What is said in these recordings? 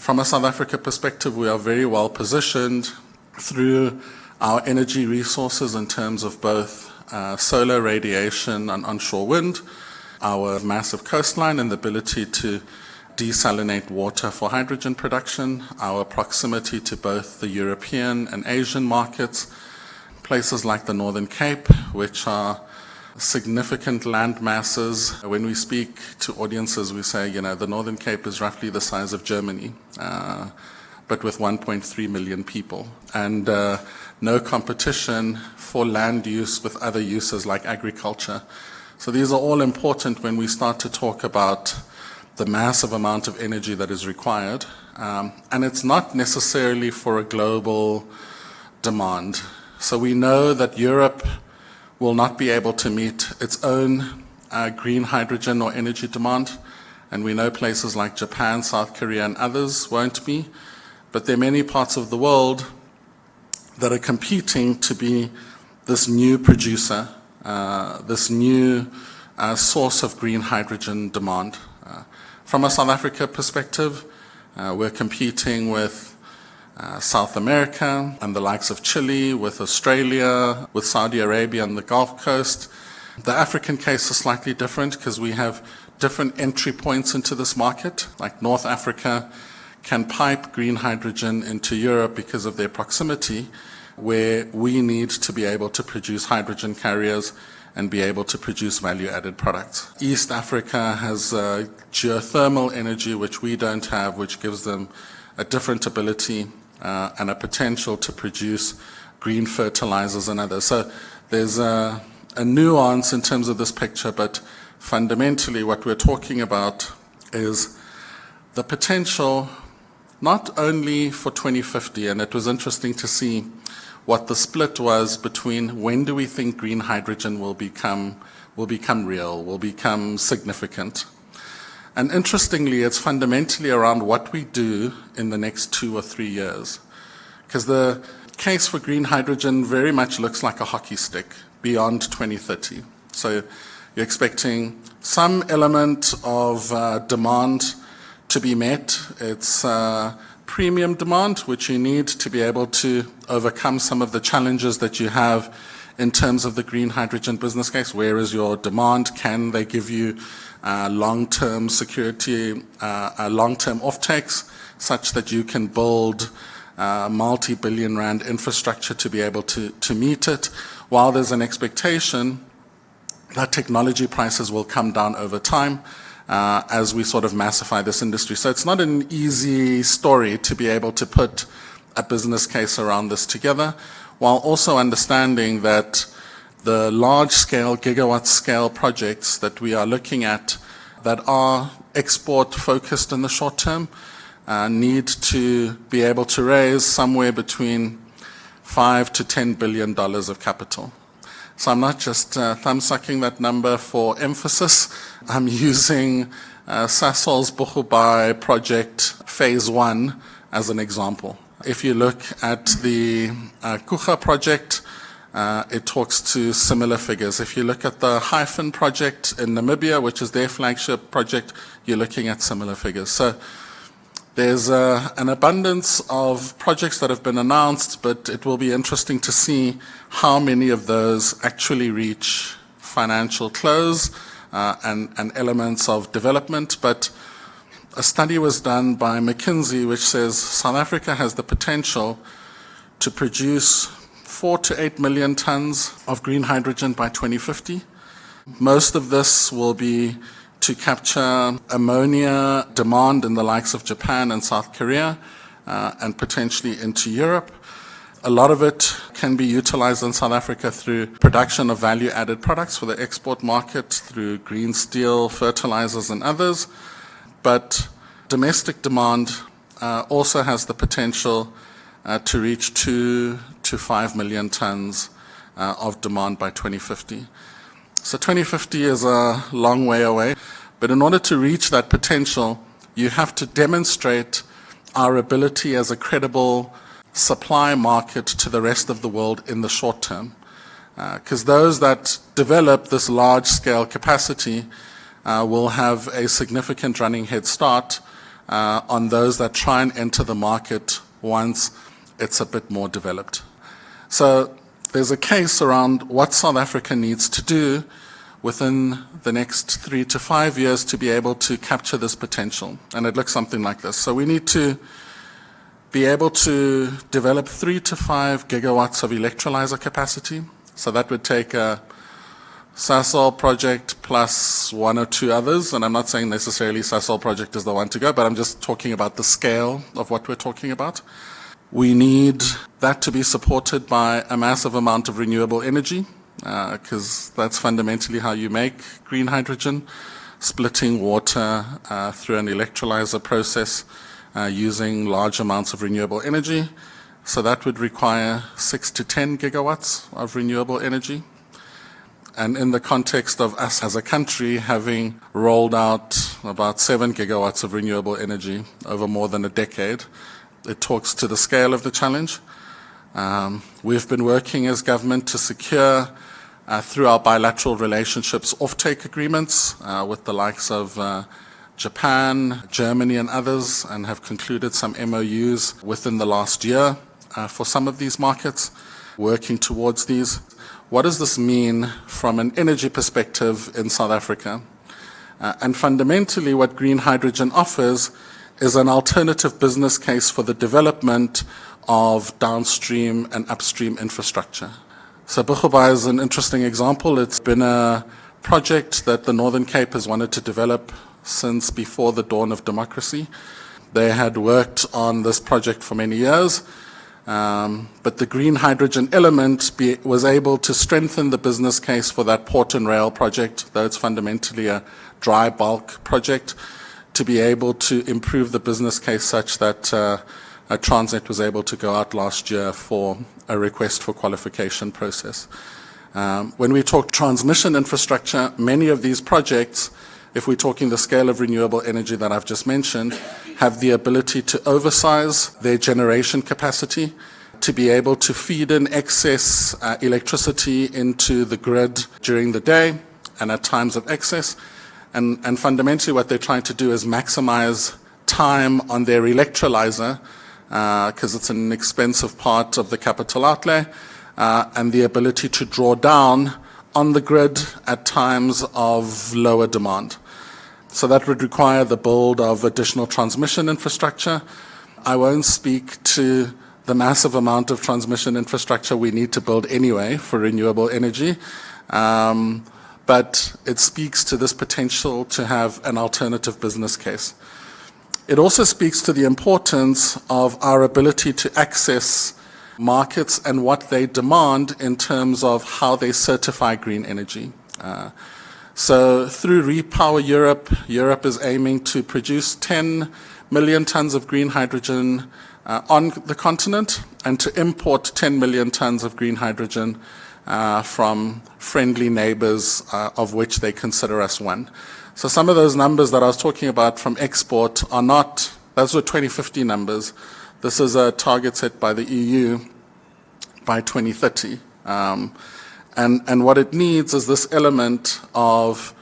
From a South Africa perspective, we are very well positioned through our energy resources in terms of both solar radiation and onshore wind, our massive coastline and the ability to desalinate water for hydrogen production, our proximity to both the European and Asian markets, places like the Northern Cape, which are significant land masses. When we speak to audiences, we say, the Northern Cape is roughly the size of Germany, but with 1.3 million people, and no competition for land use with other uses like agriculture. So these are all important when we start to talk about the massive amount of energy that is required. And it's not necessarily for a global demand. So we know that Europe will not be able to meet its own green hydrogen or energy demand. And we know places like Japan, South Korea, and others won't be. But there are many parts of the world that are competing to be this new producer, this new source of green hydrogen demand. From a South Africa perspective, we're competing with South America and the likes of Chile, with Australia, with Saudi Arabia and the Gulf Coast. The African case is slightly different because we have different entry points into this market. Like North Africa can pipe green hydrogen into Europe because of their proximity, where we need to be able to produce hydrogen carriers and be able to produce value-added products. East Africa has geothermal energy, which we don't have, which gives them a different ability and a potential to produce green fertilizers and others. So there's a nuance in terms of this picture, but fundamentally what we're talking about is the potential not only for 2050, and it was interesting to see what the split was between when do we think green hydrogen will become real, will become significant. And interestingly, it's fundamentally around what we do in the next 2 or 3 years. Because the case for green hydrogen very much looks like a hockey stick beyond 2030. So you're expecting some element of demand to be met. It's premium demand, which you need to be able to overcome some of the challenges that you have in terms of the green hydrogen business case. Where is your demand? Can they give you long-term security, long-term offtakes, such that you can build multi-billion rand infrastructure to be able to meet it, while there's an expectation that technology prices will come down over time as we sort of massify this industry. So it's not an easy story to be able to put a business case around this together, while also understanding that the large-scale, gigawatt-scale projects that we are looking at that are export-focused in the short term need to be able to raise somewhere between $5 to $10 billion of capital. So I'm not just thumb-sucking that number for emphasis. I'm using Sasol's Boegoebaai project phase 1 as an example. If you look at the Kucha project, it talks to similar figures. If you look at the Hyphen project in Namibia, which is their flagship project, you're looking at similar figures. So there's an abundance of projects that have been announced, but it will be interesting to see how many of those actually reach financial close and elements of development. But a study was done by McKinsey which says South Africa has the potential to produce 4 to 8 million tons of green hydrogen by 2050. Most of this will be to capture ammonia demand in the likes of Japan and South Korea and potentially into Europe. A lot of it can be utilized in South Africa through production of value-added products for the export market, through green steel, fertilizers and others. But domestic demand also has the potential to reach 2 to 5 million tons of demand by 2050. So 2050 is a long way away, but in order to reach that potential, you have to demonstrate our ability as a credible supply market to the rest of the world in the short term. Because those that develop this large-scale capacity will have a significant running head start on those that try and enter the market once it's a bit more developed. So there's a case around what South Africa needs to do within the next 3 to 5 years to be able to capture this potential. And it looks something like this. So we need to be able to develop 3 to 5 gigawatts of electrolyzer capacity. So that would take a Sasol project plus 1 or 2 others. And I'm not saying necessarily Sasol project is the one to go, but I'm just talking about the scale of what we're talking about. We need that to be supported by a massive amount of renewable energy, because that's fundamentally how you make green hydrogen, splitting water through an electrolyzer process using large amounts of renewable energy. So that would require 6 to 10 gigawatts of renewable energy. And in the context of us as a country having rolled out about 7 gigawatts of renewable energy over more than a decade, it talks to the scale of the challenge. We've been working as government to secure, through our bilateral relationships, offtake agreements with the likes of Japan, Germany, and others, and have concluded some MOUs within the last year for some of these markets, working towards these. What does this mean from an energy perspective in South Africa? And fundamentally, what green hydrogen offers is an alternative business case for the development of downstream and upstream infrastructure. So Buchoba is an interesting example. It's been a project that the Northern Cape has wanted to develop since before the dawn of democracy. They had worked on this project for many years, but the green hydrogen element was able to strengthen the business case for that port and rail project, though it's fundamentally a dry bulk project, to be able to improve the business case such that Transnet was able to go out last year for a request for qualification process. When we talk transmission infrastructure, many of these projects, if we're talking the scale of renewable energy that I've just mentioned, have the ability to oversize their generation capacity to be able to feed in excess electricity into the grid during the day and at times of excess. And fundamentally what they're trying to do is maximize time on their electrolyzer, because it's an expensive part of the capital outlay, and the ability to draw down on the grid at times of lower demand. So that would require the build of additional transmission infrastructure. I won't speak to the massive amount of transmission infrastructure we need to build anyway for renewable energy, but it speaks to this potential to have an alternative business case. It also speaks to the importance of our ability to access markets and what they demand in terms of how they certify green energy. So through Repower Europe, Europe is aiming to produce 10 million tons of green hydrogen on the continent and to import 10 million tons of green hydrogen from friendly neighbors, of which they consider us one. So some of those numbers that I was talking about from export are not, those were 2050 numbers. This is a target set by the EU by 2030. And what it needs is this element of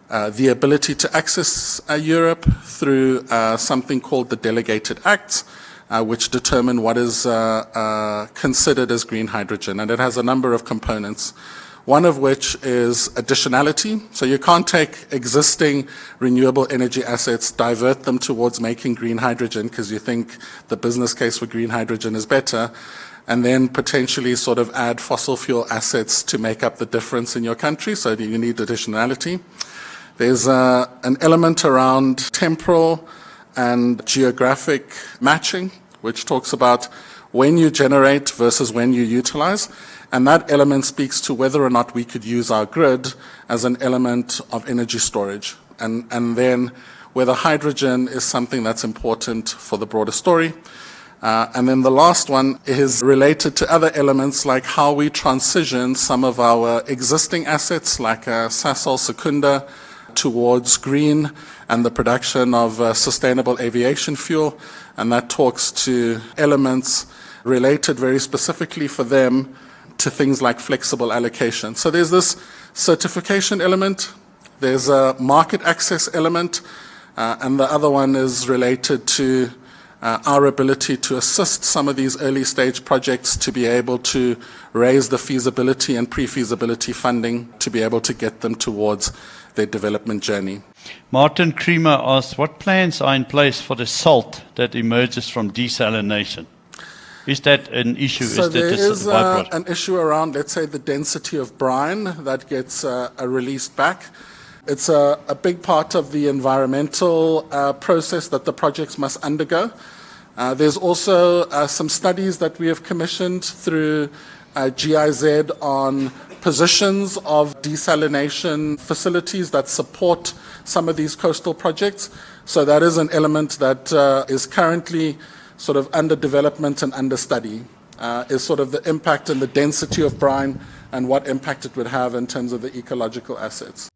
the ability to access Europe through something called the Delegated Acts, which determine what is considered as green hydrogen. And it has a number of components, one of which is additionality. So you can't take existing renewable energy assets, divert them towards making green hydrogen because you think the business case for green hydrogen is better, and then potentially sort of add fossil fuel assets to make up the difference in your country. So you need additionality. There's an element around temporal and geographic matching, which talks about when you generate versus when you utilize. And that element speaks to whether or not we could use our grid as an element of energy storage. And then whether hydrogen is something that's important for the broader story. And then the last one is related to other elements like how we transition some of our existing assets like Sasol Secunda towards green and the production of sustainable aviation fuel. And that talks to elements related very specifically for them to things like flexible allocation. So there's this certification element, there's a market access element, and the other one is related to our ability to assist some of these early stage projects to be able to raise the feasibility and pre-feasibility funding to be able to get them towards their development journey. Martin Creamer asks, what plans are in place for the salt that emerges from desalination? Is that an issue? So there is byproduct? an issue around, let's say, the density of brine that gets released back. It's a big part of the environmental process that the projects must undergo. There's also some studies that we have commissioned through GIZ on positions of desalination facilities that support some of these coastal projects. So that is an element that is currently sort of under development and under study, is sort of the impact and the density of brine and what impact it would have in terms of the ecological assets.